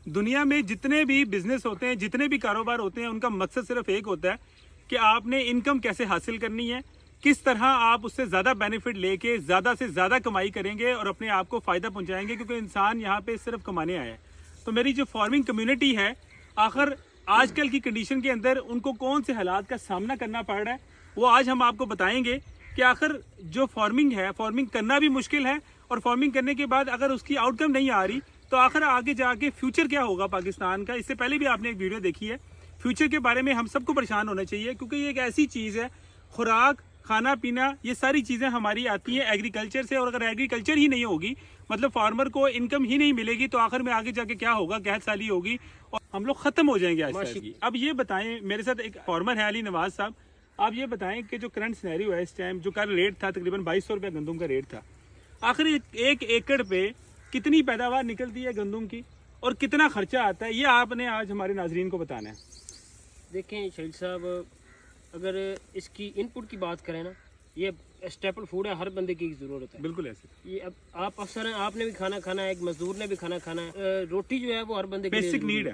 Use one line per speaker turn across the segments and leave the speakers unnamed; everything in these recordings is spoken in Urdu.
دنیا میں جتنے بھی بزنس ہوتے ہیں, جتنے بھی کاروبار ہوتے ہیں, ان کا مقصد صرف ایک ہوتا ہے کہ آپ نے انکم کیسے حاصل کرنی ہے, کس طرح آپ اس سے زیادہ بینیفٹ لے کے زیادہ سے زیادہ کمائی کریں گے اور اپنے آپ کو فائدہ پہنچائیں گے, کیونکہ انسان یہاں پہ صرف کمانے آیا ہے. تو میری جو فارمنگ کمیونٹی ہے, آخر آج کل کی کنڈیشن کے اندر ان کو کون سے حالات کا سامنا کرنا پڑ رہا ہے, وہ آج ہم آپ کو بتائیں گے کہ آخر جو فارمنگ ہے, فارمنگ کرنا بھی مشکل ہے, اور فارمنگ کرنے کے بعد اگر اس کی آؤٹ کم نہیں آ رہی تو آخر آگے جا کے فیوچر کیا ہوگا پاکستان کا. اس سے پہلے بھی آپ نے ایک ویڈیو دیکھی ہے, فیوچر کے بارے میں ہم سب کو پریشان ہونا چاہیے, کیونکہ یہ ایک ایسی چیز ہے, خوراک, کھانا پینا, یہ ساری چیزیں ہماری آتی ہیں ایگریکلچر سے, اور اگر ایگریکلچر ہی نہیں ہوگی, مطلب فارمر کو انکم ہی نہیں ملے گی, تو آخر میں آگے جا کے کیا ہوگا, قحط سالی ہوگی اور ہم لوگ ختم ہو جائیں گے آج کی. اب یہ بتائیں, میرے ساتھ ایک فارمر ہے علی نواز صاحب, آپ یہ بتائیں کہ جو کرنٹ سینیریو ہے اس ٹائم, جو کل ریٹ تھا تقریباً 2200 روپے گندم کا ریٹ تھا, آخر ایک ایکڑ پہ کتنی پیداوار نکلتی ہے گندم کی اور کتنا خرچہ آتا ہے, یہ آپ نے آج ہمارے ناظرین کو بتانا ہے.
دیکھیں شہید صاحب, اگر اس کی ان پٹ کی بات کریں نا, یہ اسٹیپل فوڈ ہے, ہر بندے کی ضرورت ہے.
بالکل ایسے
یہ اب آپ افسر ہیں, آپ نے بھی کھانا کھانا ہے, ایک مزدور نے بھی کھانا کھانا ہے, روٹی جو ہے وہ ہر بندے کی
بیسک نیڈ ہے.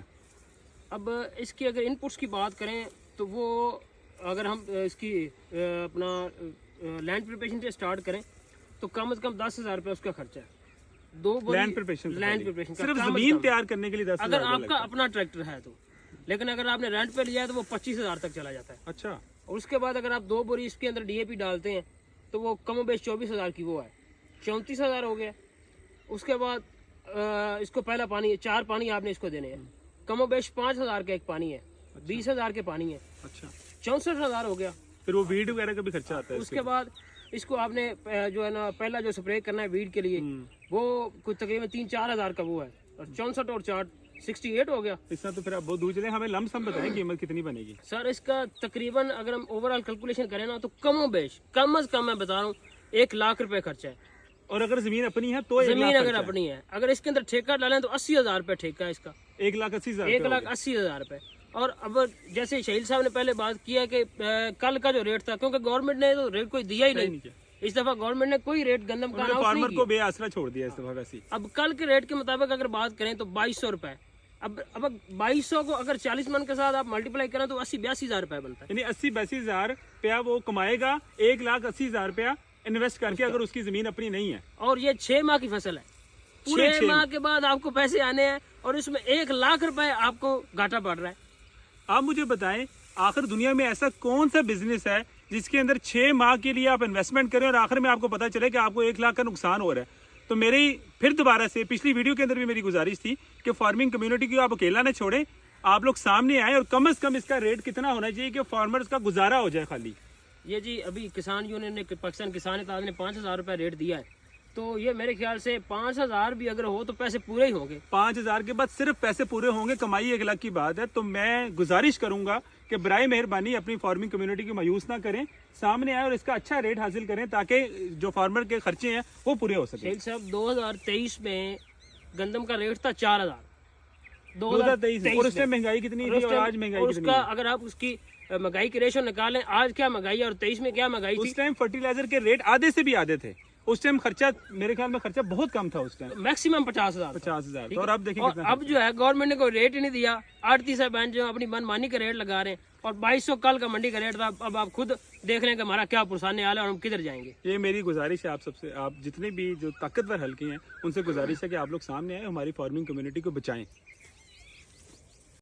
اب اس کی اگر ان پٹس کی بات کریں تو وہ اگر ہم اس کی اپنا لینڈ پریپریشن سے اسٹارٹ کریں تو کم از کم 10,000 روپے اس کا خرچہ ہے.
لینڈ پریپریشن
کا
صرف زمین تیار کرنے کے لیے 10,000
اگر آپ کا اپنا ٹریکٹر ہے تو, لیکن اگر آپ نے رینٹ پہ لیا ہے تو وہ 25,000 تک چلا جاتا ہے.
اچھا,
اور اس کے بعد اگر آپ 2 بوری اس کے اندر DAP ڈالتے ہیں تو وہ کم و بیش 24,000 کی وہ ہے, 34,000 ہو گیا. اس کے بعد اس کو پہلا پانی 4 پانی آپ نے اس کو دینے ہیں, کم و بیش 5,000 کا ایک پانی ہے, 20,000 کے پانی ہے. اچھا, 64,000 ہو گیا.
پھر وہ ویڈ وغیرہ کا بھی خرچہ آتا ہے.
اس کے بعد اس کو آپ نے جو ہے نا پہلا جو سپرے کرنا ہے ویڈ کے لیے, وہ کچھ تقریباً 3-4 ہزار کا وہ ہے, اور 64 اور 4 68 ہو گیا.
اس طرح تو پھر آپ بہت دور چلے, ہمیں لم سم بتائیں قیمت کتنی بنے گی.
سر اس کا تقریباً اگر ہم اوور آل کیلکولیشن کریں نا تو کم و بیش کم از کم میں بتا رہا ہوں 1 لاکھ روپے خرچہ ہے.
اور اگر زمین اپنی ہے تو
زمین اگر اپنی ہے, اگر اس کے اندر ٹھیکہ ڈالیں تو 80,000 روپے ٹھیکہ ہے اس کا,
1,80,000
1,80,000 روپے. اور اب جیسے شہید صاحب نے پہلے بات کی ہے کہ کل کا جو ریٹ تھا, کیونکہ گورنمنٹ نے تو ریٹ کوئی دیا ہی نہیں, اس دفعہ گورنمنٹ نے کوئی ریٹ گندم کا اناؤنس نہیں
کیا, کو بے آسرا چھوڑ دیا اس دفعہ. ویسے
اب کل کے ریٹ کے مطابق اگر بات کریں تو 2,200 روپے. اب 2,200 کو اگر 40 من کے ساتھ آپ ملٹیپلائی کریں تو 80-82,000 روپے بنتا ہے.
یعنی 80-82,000 روپیہ وہ کمائے گا 1,80,000 روپیہ انویسٹ کر کے, اگر اس کی زمین اپنی نہیں ہے. اور
یہ 6 ماہ کی فصل ہے, 6 ماہ کے بعد آپ کو پیسے آنے ہیں, اور اس میں 1 لاکھ روپے آپ کو گھاٹا پڑ رہا ہے.
آپ مجھے بتائیں, آخر دنیا میں ایسا کون سا بزنس ہے جس کے اندر 6 ماہ کے لیے آپ انویسٹمنٹ کریں اور آخر میں آپ کو پتا چلے کہ آپ کو 1 لاکھ کا نقصان ہو رہا ہے. تو میری پھر دوبارہ سے پچھلی ویڈیو کے اندر بھی میری گزارش تھی کہ فارمنگ کمیونٹی کو آپ اکیلا نہ چھوڑیں, آپ لوگ سامنے آئیں اور کم از کم اس کا ریٹ کتنا ہونا چاہیے کہ فارمرز کا گزارا ہو جائے. خالی
یہ جی ابھی کسان یونین نے, پاکستان کسان اتحاد نے 5,000 روپے ریٹ دیا ہے, تو یہ میرے خیال سے 5,000 بھی اگر ہو تو پیسے پورے ہی ہوں گے.
5,000 کے بعد صرف پیسے پورے ہوں گے, کمائی 1 لاکھ کی بات ہے. تو میں گزارش کروں گا کہ برائے مہربانی اپنی فارمنگ کمیونٹی کو مایوس نہ کریں, سامنے آئے اور اس کا اچھا ریٹ حاصل کریں تاکہ جو فارمر کے خرچے ہیں وہ پورے ہو سکیں.
شیخ صاحب 2023 میں گندم کا ریٹ تھا 4,000,
2023 اور اس میں مہنگائی کتنی تھی اور آج مہنگائی کتنی ہے.
اگر آپ اس کی مہنگائی کی ریشو نکالیں, آج کیا مہنگائی ہے اور 23 میں کیا مہنگائی تھی.
اس ٹائم فرٹیلائزر کے ریٹ آدھے سے بھی آدھے تھے, اس ٹائم خرچہ میرے خیال میں خرچہ بہت کم تھا, اس ٹائم
میکسیمم 50,000.
50,000. اور اب دیکھیں
اب جو ہے گورنمنٹ نے کوئی ریٹ ہی نہیں دیا, آڑتی صاحب جو اپنی من مانی کا ریٹ لگا رہے ہیں, اور 2,200 کل کا منڈی کا ریٹ تھا. اب آپ خود دیکھ لیں کہ ہمارا کیا پرسانے حال ہے اور ہم کدھر جائیں گے.
یہ میری گزارش ہے آپ سب سے, آپ جتنے بھی جو طاقتور حلقے ہیں ان سے گزارش ہے کہ آپ لوگ سامنے آئے, ہماری فارمنگ کمیونٹی کو بچائیں.